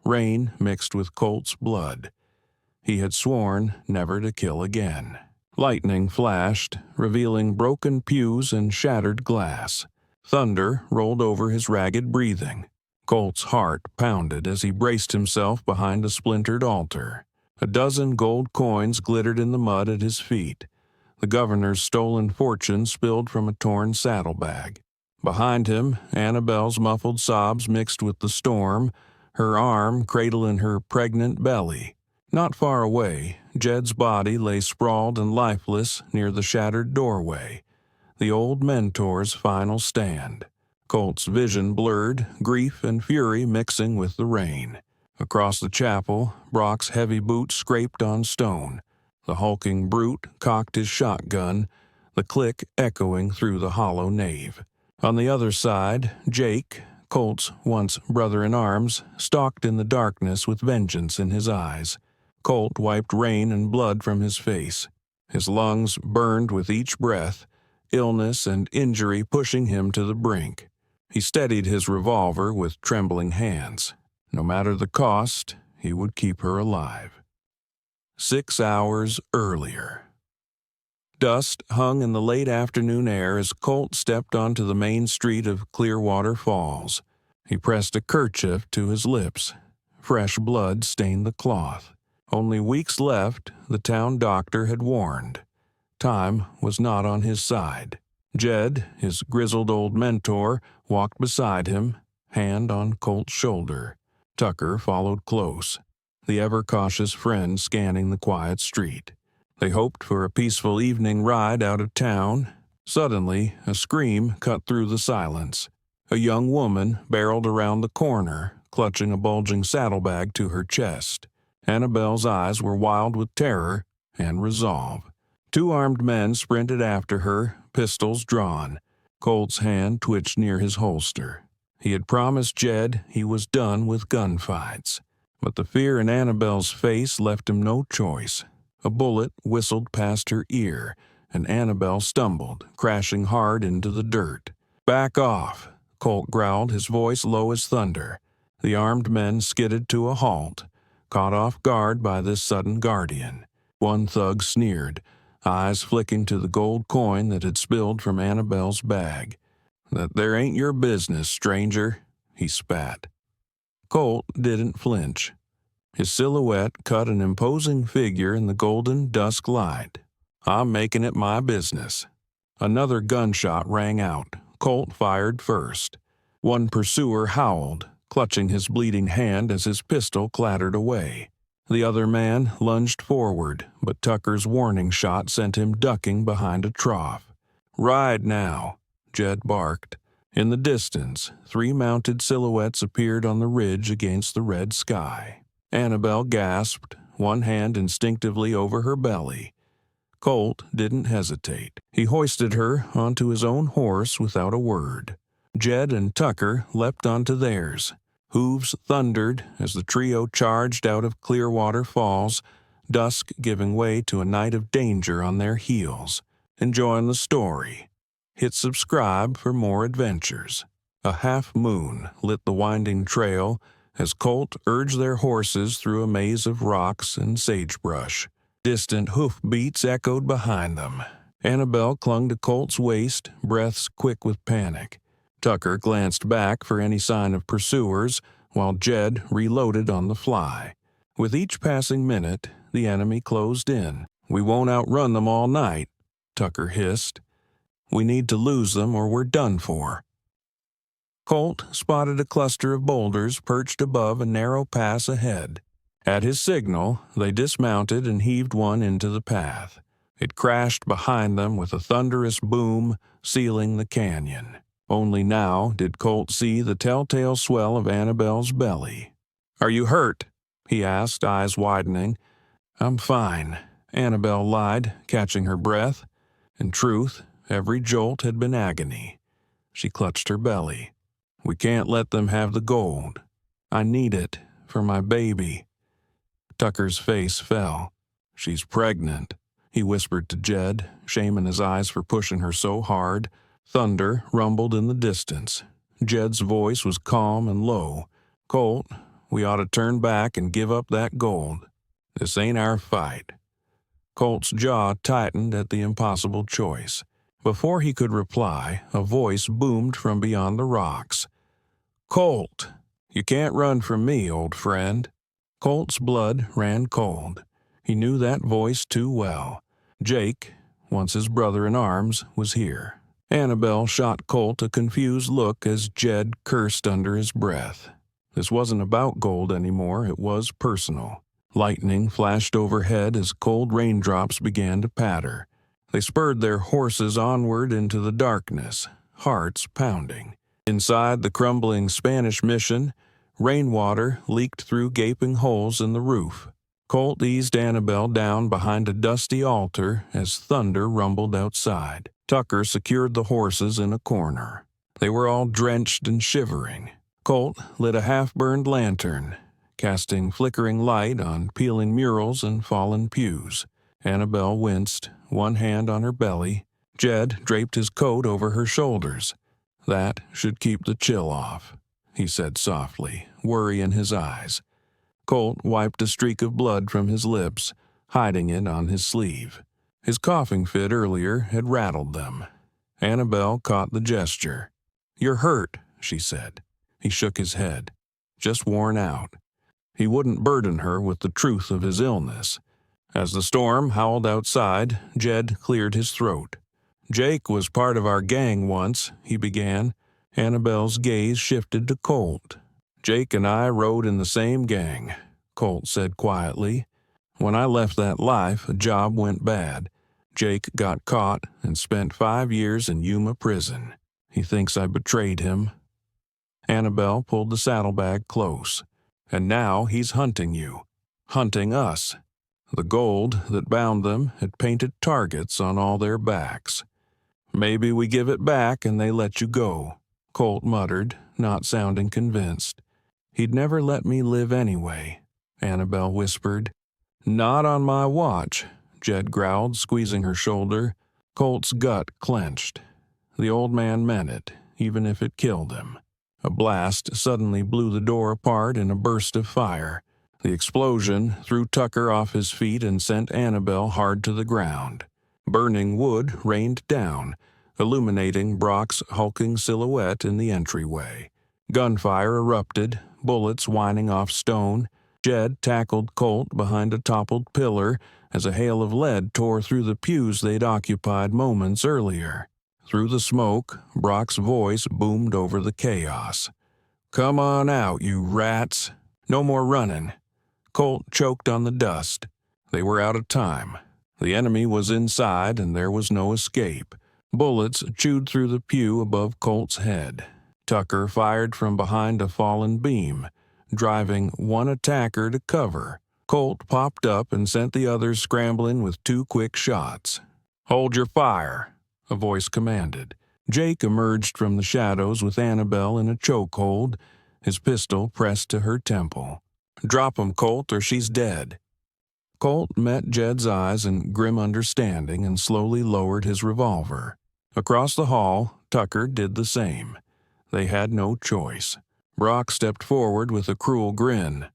rain mixed with Colt's blood. He had sworn never to kill again. Lightning flashed, revealing broken pews and shattered glass. Thunder rolled over his ragged breathing. Colt's heart pounded as he braced himself behind a splintered altar. A dozen gold coins glittered in the mud at his feet. The governor's stolen fortune spilled from a torn saddlebag. Behind him, Annabelle's muffled sobs mixed with the storm, her arm cradling her pregnant belly. Not far away, Jed's body lay sprawled and lifeless near the shattered doorway, the old mentor's final stand. Colt's vision blurred, grief and fury mixing with the rain. Across the chapel, Brock's heavy boots scraped on stone. The hulking brute cocked his shotgun, the click echoing through the hollow nave. On the other side, Jake, Colt's once brother-in-arms, stalked in the darkness with vengeance in his eyes. Colt wiped rain and blood from his face. His lungs burned with each breath, illness and injury pushing him to the brink. He steadied his revolver with trembling hands. No matter the cost, he would keep her alive. 6 hours earlier. Dust hung in the late afternoon air as Colt stepped onto the main street of Clearwater Falls. He pressed a kerchief to his lips. Fresh blood stained the cloth. Only weeks left, the town doctor had warned. Time was not on his side. Jed, his grizzled old mentor, walked beside him, hand on Colt's shoulder. Tucker followed close, the ever-cautious friend scanning the quiet street. They hoped for a peaceful evening ride out of town. Suddenly, a scream cut through the silence. A young woman barreled around the corner, clutching a bulging saddlebag to her chest. Annabelle's eyes were wild with terror and resolve. 2 armed men sprinted after her, pistols drawn. Colt's hand twitched near his holster. He had promised Jed he was done with gunfights. But the fear in Annabelle's face left him no choice. A bullet whistled past her ear, and Annabelle stumbled, crashing hard into the dirt. "Back off," Colt growled, his voice low as thunder. The armed men skidded to a halt, caught off guard by this sudden guardian. One thug sneered, eyes flicking to the gold coin that had spilled from Annabelle's bag. "That there ain't your business, stranger," he spat. Colt didn't flinch. His silhouette cut an imposing figure in the golden dusk light. "I'm making it my business." Another gunshot rang out. Colt fired first. One pursuer howled, clutching his bleeding hand as his pistol clattered away. The other man lunged forward, but Tucker's warning shot sent him ducking behind a trough. "Ride now," Jed barked. In the distance, 3 mounted silhouettes appeared on the ridge against the red sky. Annabelle gasped, one hand instinctively over her belly. Colt didn't hesitate. He hoisted her onto his own horse without a word. Jed and Tucker leapt onto theirs. Hooves thundered as the trio charged out of Clearwater Falls, dusk giving way to a night of danger on their heels. Enjoying the story? Hit subscribe for more adventures. A half moon lit the winding trail as Colt urged their horses through a maze of rocks and sagebrush. Distant hoofbeats echoed behind them. Annabelle clung to Colt's waist, breaths quick with panic. Tucker glanced back for any sign of pursuers, while Jed reloaded on the fly. With each passing minute, the enemy closed in. "We won't outrun them all night," Tucker hissed. "We need to lose them or we're done for." Colt spotted a cluster of boulders perched above a narrow pass ahead. At his signal, they dismounted and heaved one into the path. It crashed behind them with a thunderous boom, sealing the canyon. Only now did Colt see the telltale swell of Annabelle's belly. "Are you hurt?" he asked, eyes widening. "I'm fine," Annabelle lied, catching her breath. In truth, every jolt had been agony. She clutched her belly. "We can't let them have the gold. I need it for my baby." Tucker's face fell. "She's pregnant," he whispered to Jed, shame in his eyes for pushing her so hard. Thunder rumbled in the distance. Jed's voice was calm and low. "Colt, We ought to turn back and give up that gold. This ain't our fight." Colt's jaw tightened at the impossible choice. Before he could reply, a voice boomed from beyond the rocks. "Colt, you can't run from me, old friend." Colt's blood ran cold. He knew that voice too well. Jake, once his brother in arms, was here. Annabelle shot Colt a confused look as Jed cursed under his breath. This wasn't about gold anymore, it was personal. Lightning flashed overhead as cold raindrops began to patter. They spurred their horses onward into the darkness, hearts pounding. Inside the crumbling Spanish mission, rainwater leaked through gaping holes in the roof. Colt eased Annabelle down behind a dusty altar as thunder rumbled outside. Tucker secured the horses in a corner. They were all drenched and shivering. Colt lit a half-burned lantern, casting flickering light on peeling murals and fallen pews. Annabelle winced, one hand on her belly. Jed draped his coat over her shoulders. "That should keep the chill off," he said softly, worry in his eyes. Colt wiped a streak of blood from his lips, hiding it on his sleeve. His coughing fit earlier had rattled them. Annabelle caught the gesture. "You're hurt," she said. He shook his head. "Just worn out." He wouldn't burden her with the truth of his illness. As the storm howled outside, Jed cleared his throat. "Jake was part of our gang once," he began. Annabelle's gaze shifted to Colt. "Jake and I rode in the same gang," Colt said quietly. "When I left that life, a job went bad. Jake got caught and spent 5 years in Yuma prison. He thinks I betrayed him." Annabelle pulled the saddlebag close. "And now he's hunting you. Hunting us." The gold that bound them had painted targets on all their backs. "Maybe we give it back and they let you go," Colt muttered, not sounding convinced. "He'd never let me live anyway," Annabelle whispered. "Not on my watch," Jed growled, squeezing her shoulder. Colt's gut clenched. The old man meant it, even if it killed him. A blast suddenly blew the door apart in a burst of fire. The explosion threw Tucker off his feet and sent Annabelle hard to the ground. Burning wood rained down, illuminating Brock's hulking silhouette in the entryway. Gunfire erupted, bullets whining off stone. Jed tackled Colt behind a toppled pillar as a hail of lead tore through the pews they'd occupied moments earlier. Through the smoke, Brock's voice boomed over the chaos. "Come on out, you rats. No more running." Colt choked on the dust. They were out of time. The enemy was inside and there was no escape. Bullets chewed through the pew above Colt's head. Tucker fired from behind a fallen beam, driving one attacker to cover. Colt popped up and sent the others scrambling with 2 quick shots. "Hold your fire," a voice commanded. Jake emerged from the shadows with Annabelle in a chokehold, his pistol pressed to her temple. "Drop 'em, Colt, or she's dead." Colt met Jed's eyes in grim understanding and slowly lowered his revolver. Across the hall, Tucker did the same. They had no choice. Brock stepped forward with a cruel grin.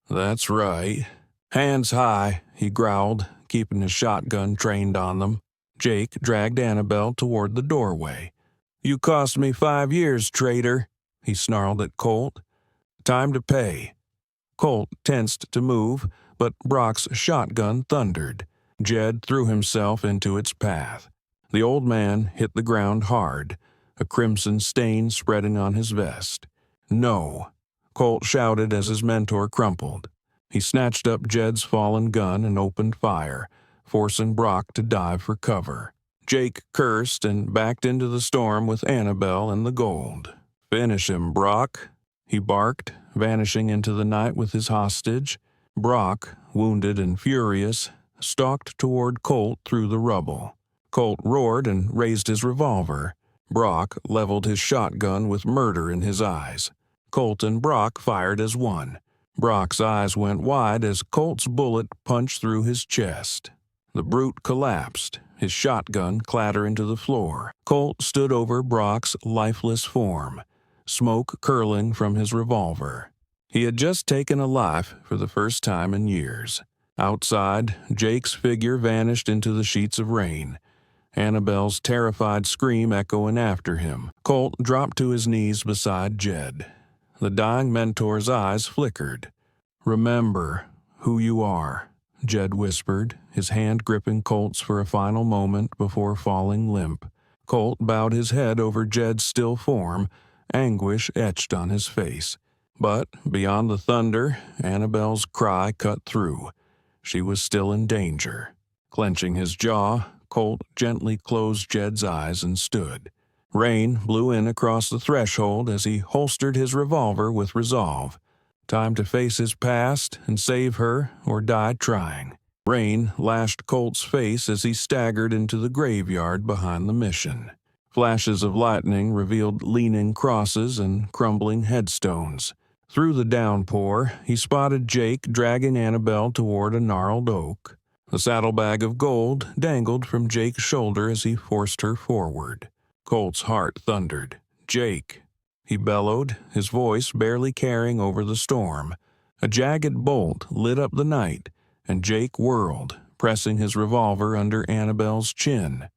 "That's right. Hands high," he growled, keeping his shotgun trained on them. Jake dragged Annabelle toward the doorway. "You cost me 5 years, traitor," he snarled at Colt. "Time to pay." Colt tensed to move, but Brock's shotgun thundered. Jed threw himself into its path. The old man hit the ground hard, a crimson stain spreading on his vest. "No," Colt shouted as his mentor crumpled. He snatched up Jed's fallen gun and opened fire, forcing Brock to dive for cover. Jake cursed and backed into the storm with Annabelle and the gold. "Finish him, Brock," he barked, vanishing into the night with his hostage. Brock, wounded and furious, stalked toward Colt through the rubble. Colt roared and raised his revolver. Brock leveled his shotgun with murder in his eyes. Colt and Brock fired as one. Brock's eyes went wide as Colt's bullet punched through his chest. The brute collapsed, his shotgun clattering to the floor. Colt stood over Brock's lifeless form, smoke curling from his revolver. He had just taken a life for the first time in years. Outside, Jake's figure vanished into the sheets of rain, Annabelle's terrified scream echoing after him. Colt dropped to his knees beside Jed. The dying mentor's eyes flickered. "Remember who you are," Jed whispered, his hand gripping Colt's for a final moment before falling limp. Colt bowed his head over Jed's still form, anguish etched on his face. But beyond the thunder, Annabelle's cry cut through. She was still in danger. Clenching his jaw, Colt gently closed Jed's eyes and stood. Rain blew in across the threshold as he holstered his revolver with resolve. Time to face his past and save her or die trying. Rain lashed Colt's face as he staggered into the graveyard behind the mission. Flashes of lightning revealed leaning crosses and crumbling headstones. Through the downpour, he spotted Jake dragging Annabelle toward a gnarled oak. The saddlebag of gold dangled from Jake's shoulder as he forced her forward. Colt's heart thundered. "Jake!" he bellowed, his voice barely carrying over the storm. A jagged bolt lit up the night, and Jake whirled, pressing his revolver under Annabelle's chin.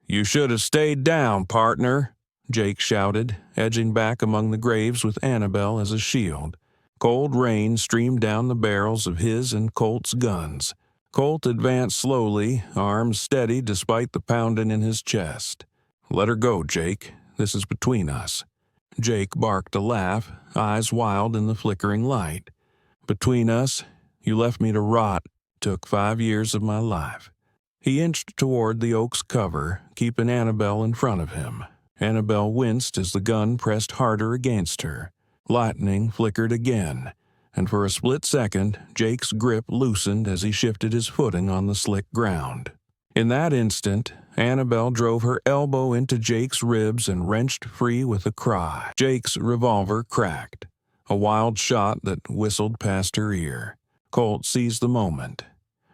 "You should have stayed down, partner," Jake shouted, edging back among the graves with Annabelle as a shield. Cold rain streamed down the barrels of his and Colt's guns. Colt advanced slowly, arms steady despite the pounding in his chest. "Let her go, Jake. This is between us." Jake barked a laugh, eyes wild in the flickering light. "Between us? You left me to rot. Took 5 years of my life." He inched toward the oak's cover, keeping Annabelle in front of him. Annabelle winced as the gun pressed harder against her. Lightning flickered again, and for a split second, Jake's grip loosened as he shifted his footing on the slick ground. In that instant, Annabelle drove her elbow into Jake's ribs and wrenched free with a cry. Jake's revolver cracked, a wild shot that whistled past her ear. Colt seized the moment.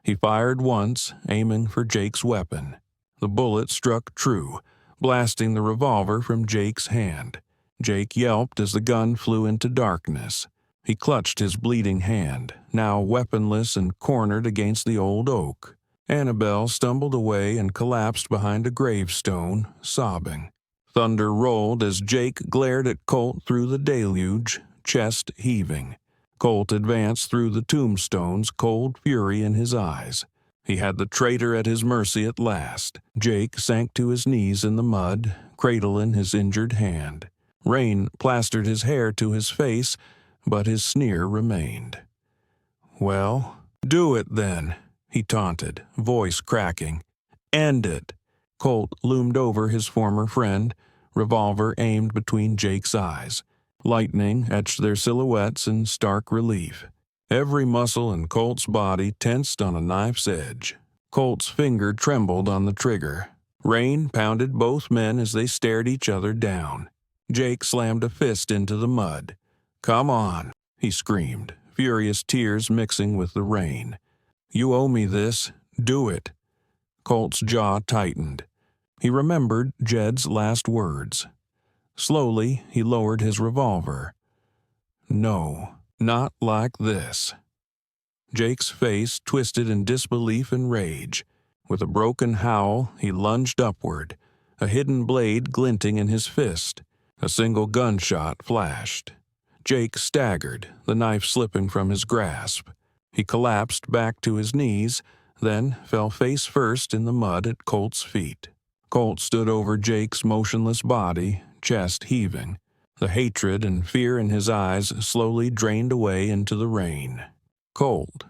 He fired once, aiming for Jake's weapon. The bullet struck true, blasting the revolver from Jake's hand. Jake yelped as the gun flew into darkness. He clutched his bleeding hand, now weaponless and cornered against the old oak. Annabelle stumbled away and collapsed behind a gravestone, sobbing. Thunder rolled as Jake glared at Colt through the deluge, chest heaving. Colt advanced through the tombstones, cold fury in his eyes. He had the traitor at his mercy at last. Jake sank to his knees in the mud, cradling his injured hand. Rain plastered his hair to his face, but his sneer remained. "Well, do it then," he taunted, voice cracking. "End it." Colt loomed over his former friend, revolver aimed between Jake's eyes. Lightning etched their silhouettes in stark relief. Every muscle in Colt's body tensed on a knife's edge. Colt's finger trembled on the trigger. Rain pounded both men as they stared each other down. Jake slammed a fist into the mud. "Come on," he screamed, furious tears mixing with the rain. "You owe me this. Do it." Colt's jaw tightened. He remembered Jed's last words. Slowly, he lowered his revolver. "No, not like this." Jake's face twisted in disbelief and rage. With a broken howl, he lunged upward, a hidden blade glinting in his fist. A single gunshot flashed. Jake staggered, the knife slipping from his grasp. He collapsed back to his knees, then fell face first in the mud at Colt's feet. Colt stood over Jake's motionless body, chest heaving. The hatred and fear in his eyes slowly drained away into the rain. "Colt."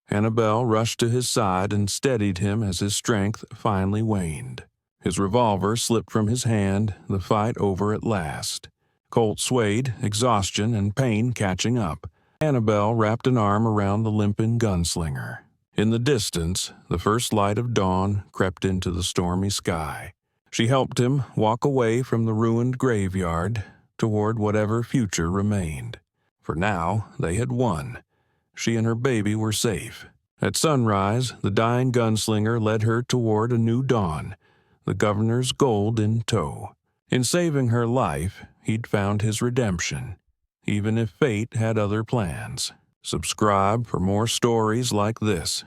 Annabelle rushed to his side and steadied him as his strength finally waned. His revolver slipped from his hand, the fight over at last. Colt swayed, exhaustion and pain catching up. Annabelle wrapped an arm around the limping gunslinger. In the distance, the first light of dawn crept into the stormy sky. She helped him walk away from the ruined graveyard toward whatever future remained. For now, they had won. She and her baby were safe. At sunrise, the dying gunslinger led her toward a new dawn, the governor's gold in tow. In saving her life, he'd found his redemption. even if fate had other plans. Subscribe for more stories like this